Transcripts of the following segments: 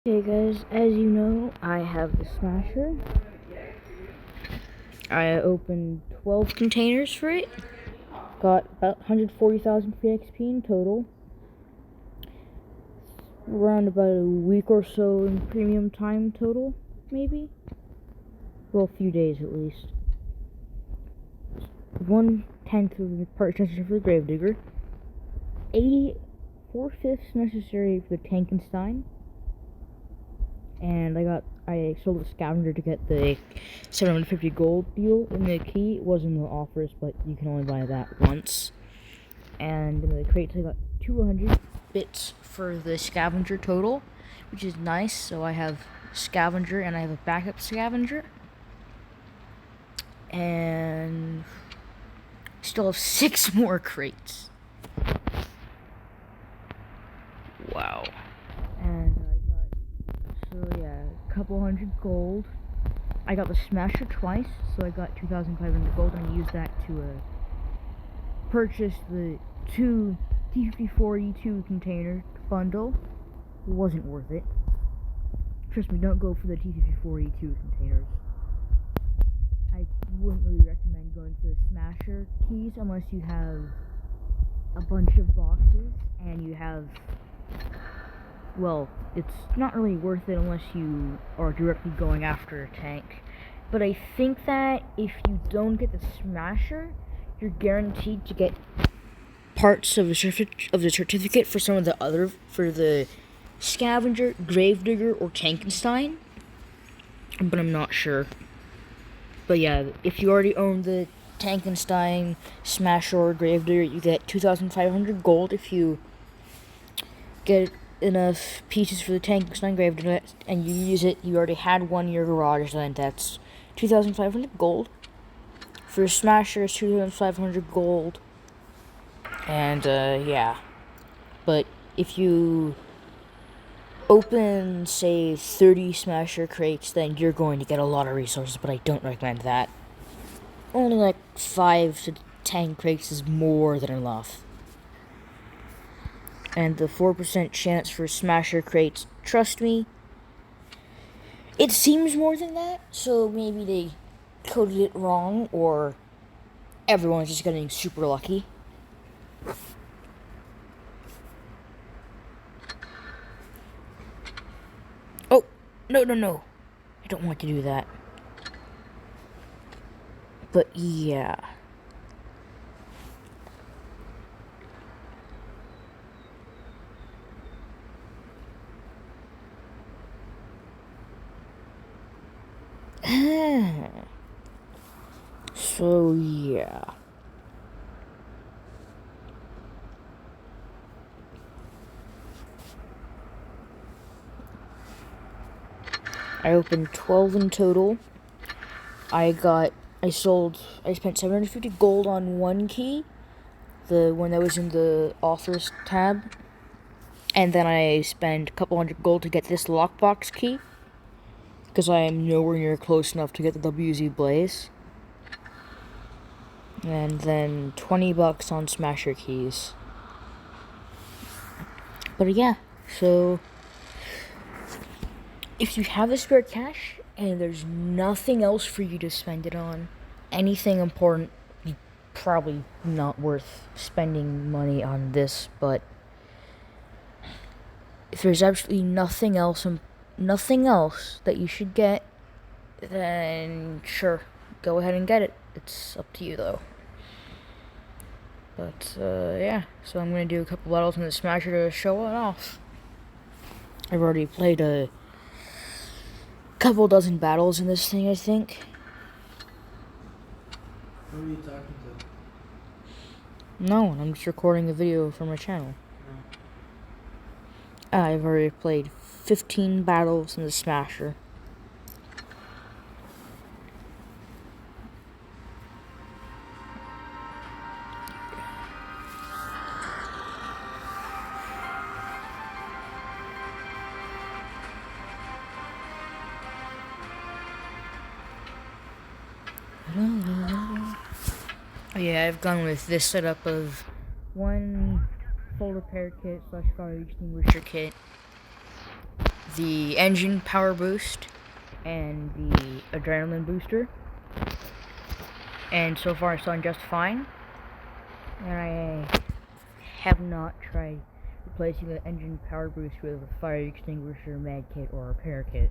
Hey guys, as you know, I have the Smasher. I opened 12 containers for it. Got about 140,000 free XP in total. Around about a week or so in premium time total, maybe? Well, a few days at least. 1/10 of the parts necessary for the Gravedigger. 4/5 necessary for the Tankenstein. And I sold the scavenger to get the 750 gold deal in the key. It was in the offers, but you can only buy that once. And in the crates, I got 200 bits for the scavenger total, which is nice. So I have scavenger and I have a backup scavenger. And still have 6 more crates. Wow. And a couple hundred gold. I got the Smasher twice, so I got 2,500 gold, and I used that to purchase the 2 T54E2 container bundle. It wasn't worth it. Trust me, don't go for the T54E2 containers. I wouldn't really recommend going for the Smasher keys unless you have a bunch of boxes and you have... Well, it's not really worth it unless you are directly going after a tank. But I think that if you don't get the Smasher, you're guaranteed to get parts of the certificate for some of the other, for the Scavenger, Gravedigger, or Tankenstein. But I'm not sure. But yeah, if you already own the Tankenstein, Smasher, or Gravedigger, you get 2,500 gold if you get enough pieces for the Tankenstein Gravedigger and you use it. You already had one in your garage, then that's 2,500 gold. For Smasher, it's 2,500 gold. And yeah. But if you open, say, 30 Smasher crates, then you're going to get a lot of resources, but I don't recommend that. Only like 5 to 10 crates is more than enough. And the 4% chance for Smasher crates, trust me, it seems more than that, so maybe they coded it wrong, or everyone's just getting super lucky. Oh, no. I don't want to do that. But yeah. So yeah. I opened 12 in total. I spent 750 gold on one key, the one that was in the offers tab. And then I spent a couple hundred gold to get this lockbox key, because I am nowhere near close enough to get the WZ Blaze. And then 20 bucks on Smasher keys. But yeah, so if you have the spare cash and there's nothing else for you to spend it on, anything important, probably not worth spending money on this, but if there's absolutely nothing else that you should get, then sure, go ahead and get it. It's up to you though. But yeah, so I'm gonna do a couple battles in the Smasher to show it off. I've already played a couple dozen battles in this thing, I think. Who are you talking to? No, I'm just recording a video for my channel. I've already played 15 battles in the Smasher. Oh yeah, I've gone with this setup of 1 full repair kit / fire extinguisher kit, the engine power boost and the adrenaline booster. And so far it's done just fine. And I have not tried replacing the engine power boost with a fire extinguisher, med kit, or repair kit.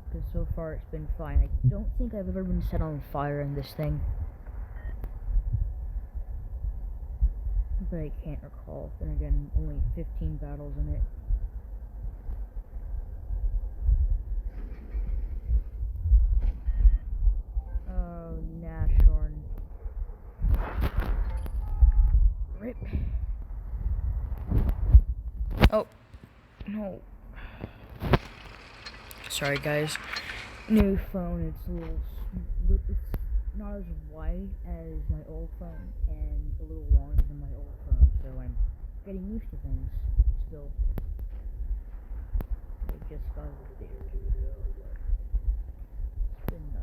Because so far it's been fine. I don't think I've ever been set on fire in this thing. But I can't recall. Then again, only 15 battles in it. Oh, Nashorn. Rip. Oh, no. Sorry, guys. New phone, it's a little, it's not as wide as my old phone, and a little longer than my old phone, so I'm getting used to things, still. I just got it a day or two ago, but it's been nice.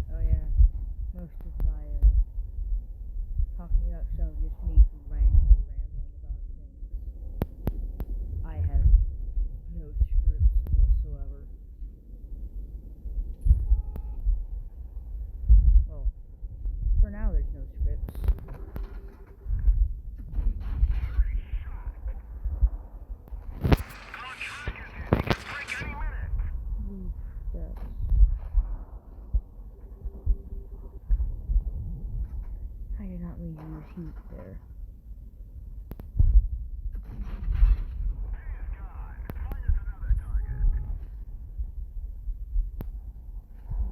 Oh yeah, most of my talking about stuff is just me rambling about things. I have no scripts whatsoever. Well, for now there's no scripts. I did not mean to use heat there.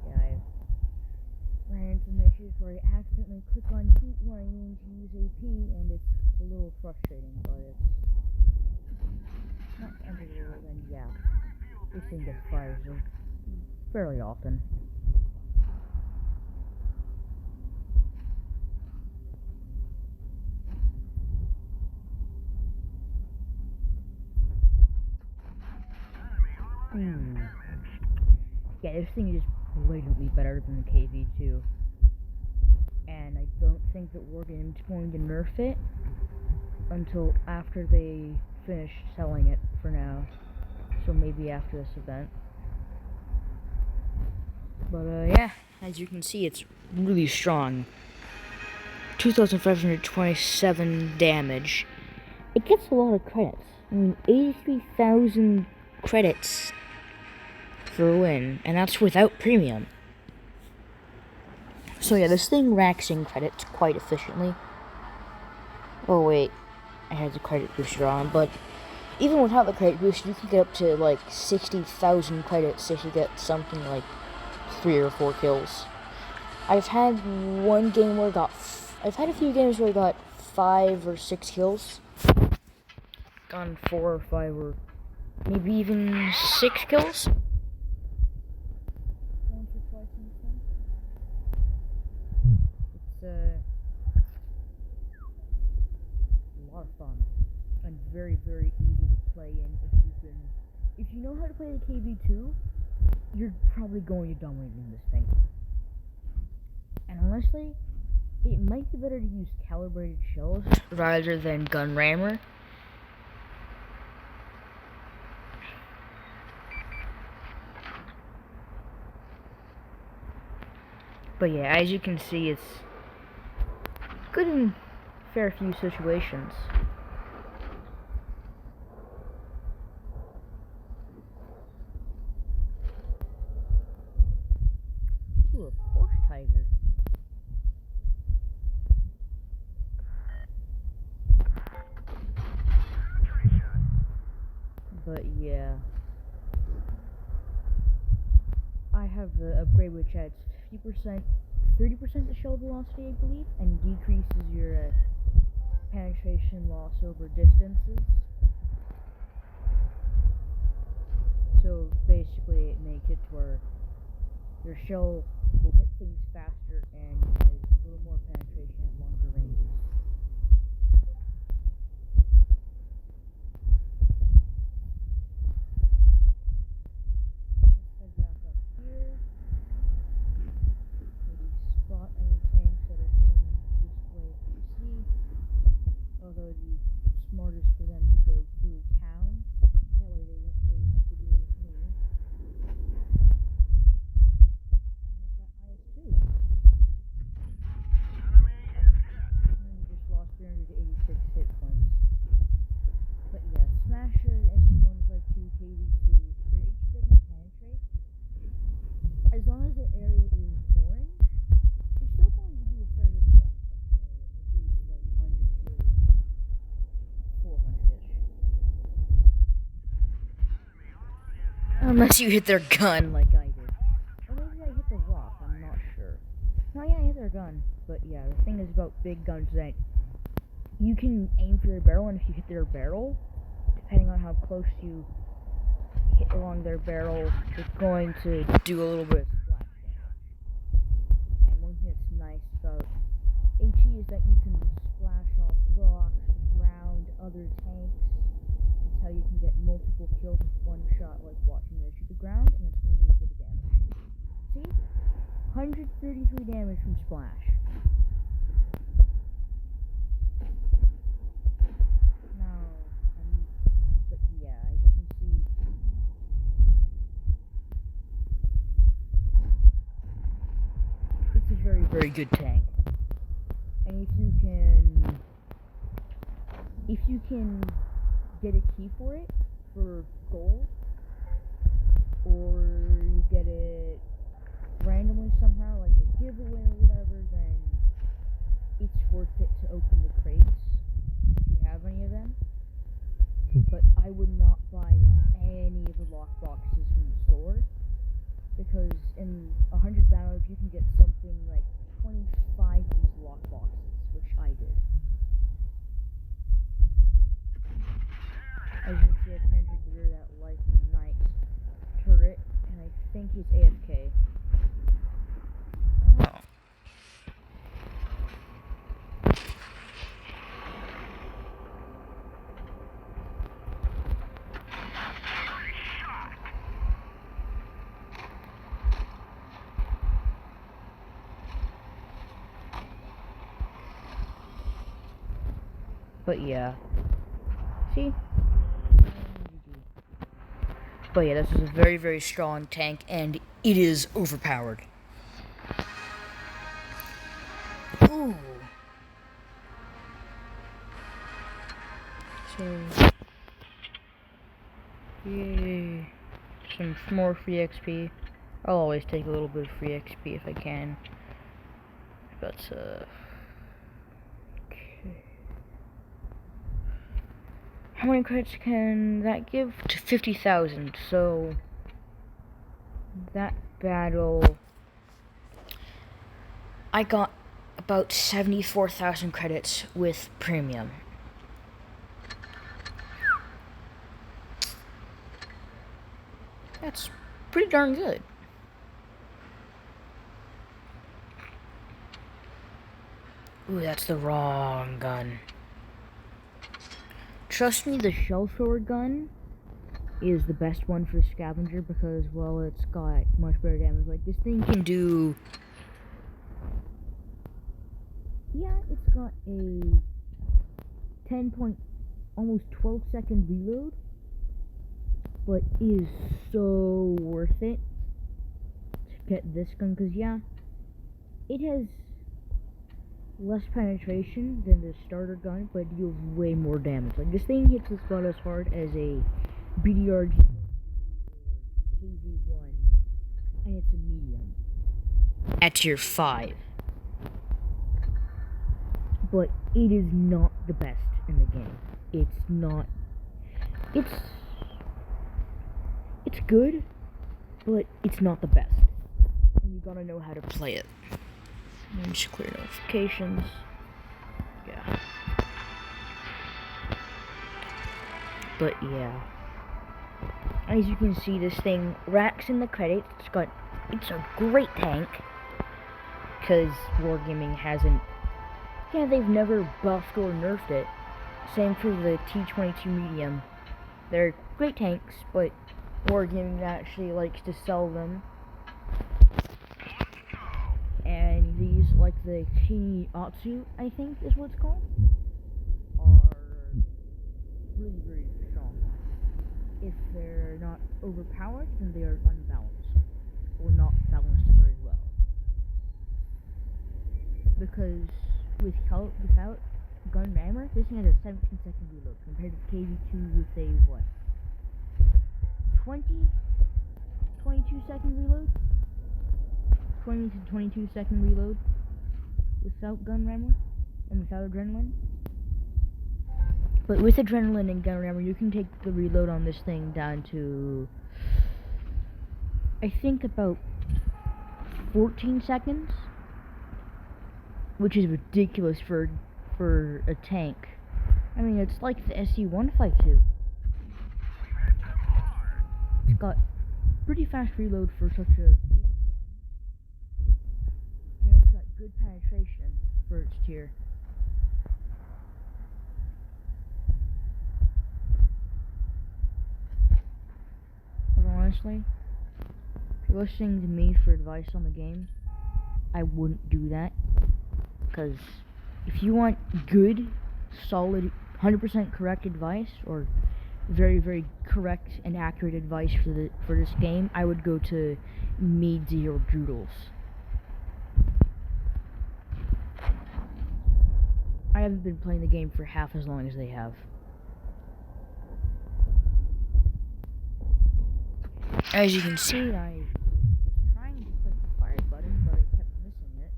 Yeah, I've ran into some issues where I accidentally click on heat when I mean to use AP, and it's a little frustrating, but it's not the end of the world, and yeah, this thing gets fires fairly often. Yeah, this thing is blatantly better than the KV2. And I don't think that we're going to nerf it until after they finish selling it for now. So maybe after this event. But yeah, as you can see, it's really strong. 2,527 damage. It gets a lot of credits. I mean, 83,000 credits for a win, and that's without premium. So yeah, this thing racks in credits quite efficiently. Oh wait, I had the credit booster on, but even without the credit booster, you can get up to like 60,000 credits if you get something like 3 or 4 kills. I've had one game where I've had a few games where I got 5 or 6 kills. Gone 4 or 5 or maybe even 6 kills. Once or twice in this one. It's a lot of fun and very, very easy to play in if you know how to play the KV2, you're probably going to dominate in this thing. And honestly, it might be better to use calibrated shells rather than gun rammer. But yeah, as you can see, it's good in a fair few situations. Ooh, a Porsche Tiger. But yeah, I have the upgrade which adds 50%, 30% to shell velocity, I believe, and decreases your penetration loss over distances. So basically, it makes it to where your shell will hit things faster and has a little more penetration at longer ranges. Unless you hit their gun like I did. Or maybe I hit the rock, I'm not sure. No, yeah, I hit their gun. But yeah, the thing is about big guns that you can aim for their barrel, and if you hit their barrel, depending on how close you hit along their barrel, it's going to do a little bit of splash damage. And one thing that's nice about HE is that you can splash off rocks, ground, other tanks. That's how you can get multiple kills with one shot, like watching this hit the ground, and it's going to do a bit of damage. See? 133 damage from splash. But yeah, as you can see, it's a very, very good tank. And if you can get a key for it, for gold, or you get it randomly somehow, like a giveaway or whatever, then it's worth it to open the crates, if you have any of them. But I would not buy any of the lock boxes from the store, because in 100 battles you can get something like 25 of these lock boxes, which I did. As you can see, I planted near that Lightning Knight turret, and I think he's AFK. Oh. But yeah. See? But yeah, this is a very, very strong tank, and it is overpowered. Ooh. So, yay. Some more free XP. I'll always take a little bit of free XP if I can. But, okay. How many credits can that give? To 50,000, so that battle, I got about 74,000 credits with premium. That's pretty darn good. Ooh, that's the wrong gun. Trust me, the shell thrower gun is the best one for the scavenger because, well, it's got much better damage. Like, this thing can do... Yeah, it's got a almost 12 second reload, but it is so worth it to get this gun, because, yeah, it has less penetration than the starter gun, but it deals way more damage. Like, this thing hits the spot as hard as a BDRG or KV1, and it's a medium at tier 5. But it is not the best in the game. It's not. It's good, but it's not the best. And you gotta know how to play it. Let me just clear notifications. Yeah. But yeah. As you can see, this thing racks in the credits. It's a great tank. Because Wargaming hasn't... Yeah, they've never buffed or nerfed it. Same for the T-22 medium. They're great tanks, but Wargaming actually likes to sell them. And these, like the Atsu, I think is what it's called, are really, really strong. If they're not overpowered, then they are unbalanced, or not balanced very well. Because without gun rammer, this thing has a 17-second reload, compared to KV2 with a, what, 22-second reload? 20 to 22-second reload without gun rammer and without adrenaline. But with adrenaline and gun rammer, you can take the reload on this thing down to I think about 14 seconds, which is ridiculous for a tank. I mean, it's like the SU-152. It's got pretty fast reload for such a big gun, and it's got good penetration for its tier. But honestly, if you're listening to me for advice on the game, I wouldn't do that, because if you want good, solid, 100% correct advice, or very, very correct and accurate advice for this game, I would go to Mead Zero Doodles. I haven't been playing the game for half as long as they have. As you can see, I was trying to click the fire button, but I kept missing it.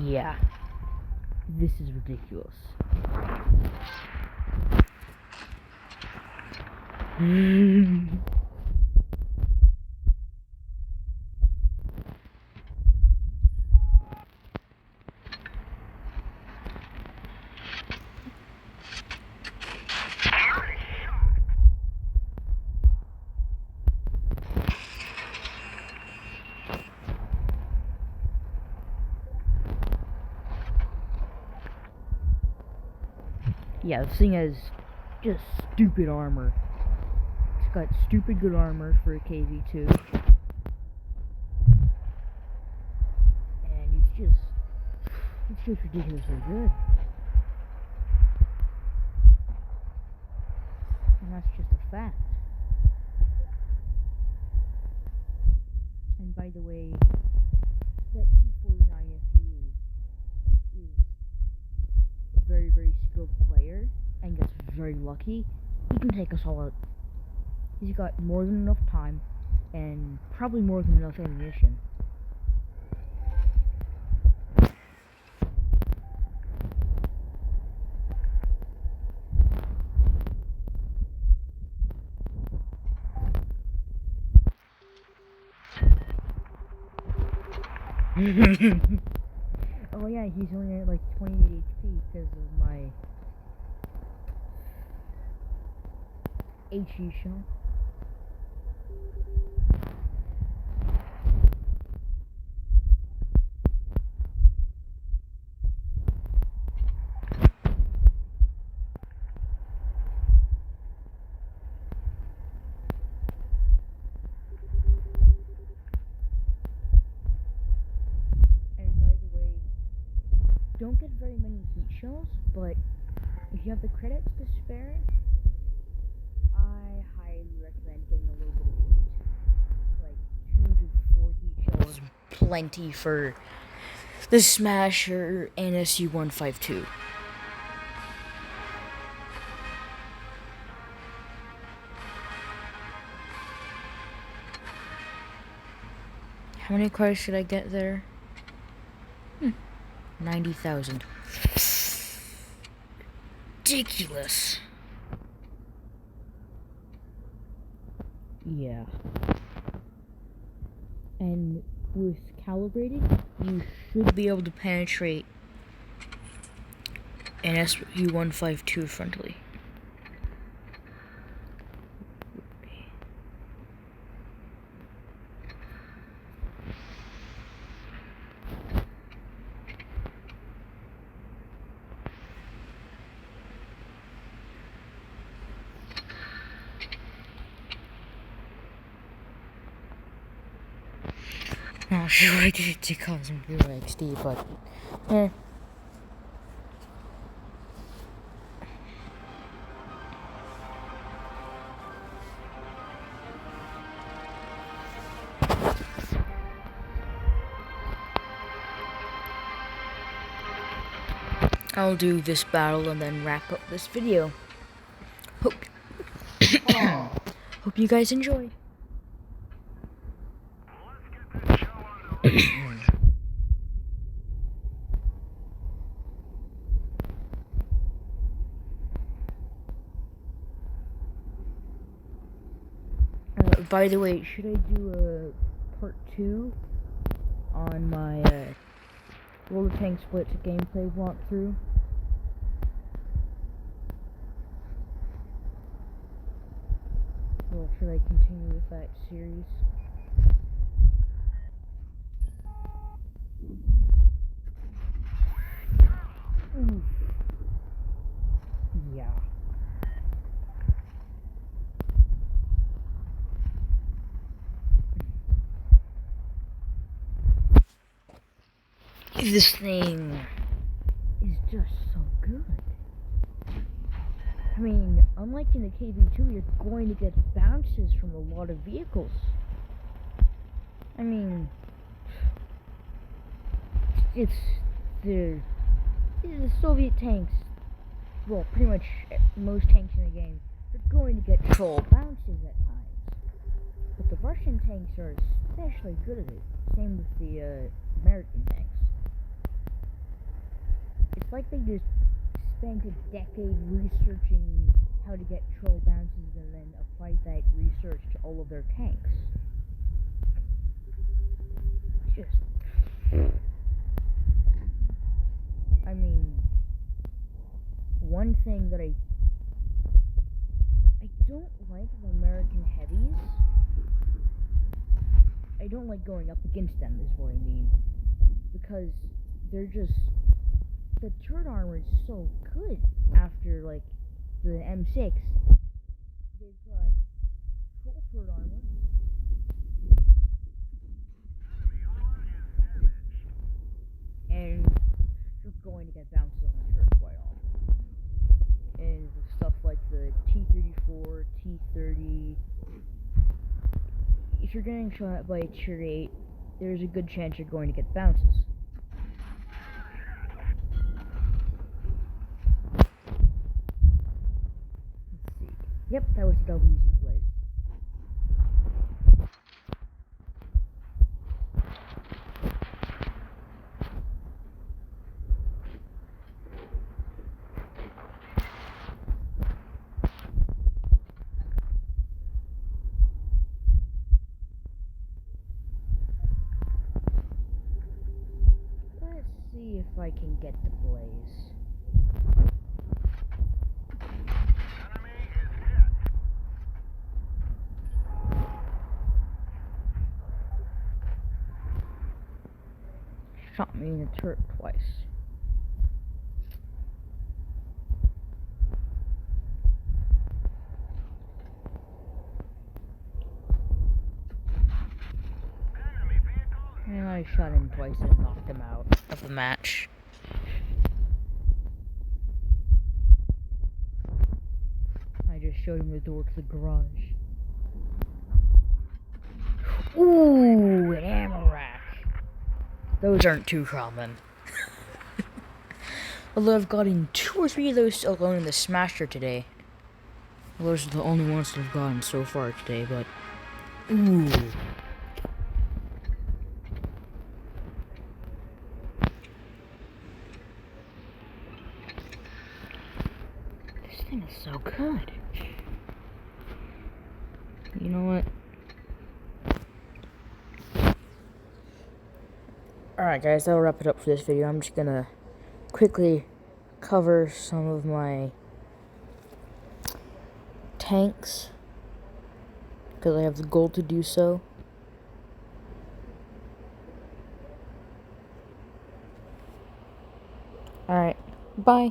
Yeah, this is ridiculous. Yeah, this thing has just stupid armor. It's got stupid good armor for a KV-2. And it's just ridiculously good. And that's just a fact. And by the way, that T-49FE is a very, very skilled player and gets very lucky. He can take us all out. He's got more than enough time and probably more than enough ammunition. Oh yeah, he's only at like 28 HP because of my HE shell. Don't get very many heat shells, but if you have the credits to spare, I highly recommend getting a little bit of heat. Like 2 to 4 heat shells, plenty for the Smasher and SU-152. How many cars should I get there? 90,000. Ridiculous. Yeah. And with calibrated, you should be able to penetrate an SU-152 frontally. Not sure I did it to cause some Blue XD, but I'll do this battle and then wrap up this video. Hope Hope you guys enjoy. By the way, should I do a part 2 on my World of Tanks Blitz gameplay walkthrough? Or should I continue with that series? Ooh. Yeah. This thing is just so good. I mean, unlike in the KB2, you're going to get bounces from a lot of vehicles. I mean, it's the Soviet tanks. Well, pretty much most tanks in the game are going to get troll bounces at times. But the Russian tanks are especially good at it. Same with the American tanks. It's like they just spent a decade researching how to get troll bounces and then applied that research to all of their tanks. Just... I mean... One thing that I don't like the American heavies. I don't like going up against them, is what I mean. Because they're just... The turret armor is so good after, like, the M6. They've got full turret armor. And you're going to get bounces on the turret quite often. And stuff like the T-34, T-30. If you're getting shot by a Tier 8, there's a good chance you're going to get bounces. Yep, that was the WZ blade. Let's see if I can get the blaze. Shot me in the turret twice. And I shot him twice and knocked him out of the match. I just showed him the door to the garage. Ooh, an ammo rack. Those aren't too common. Although I've gotten 2 or 3 of those alone in the Smasher today. Well, those are the only ones that I've gotten so far today, but... Ooh. This thing is so good. You know what? Alright guys, that'll wrap it up for this video. I'm just gonna quickly cover some of my tanks, because I have the goal to do so. Alright, bye.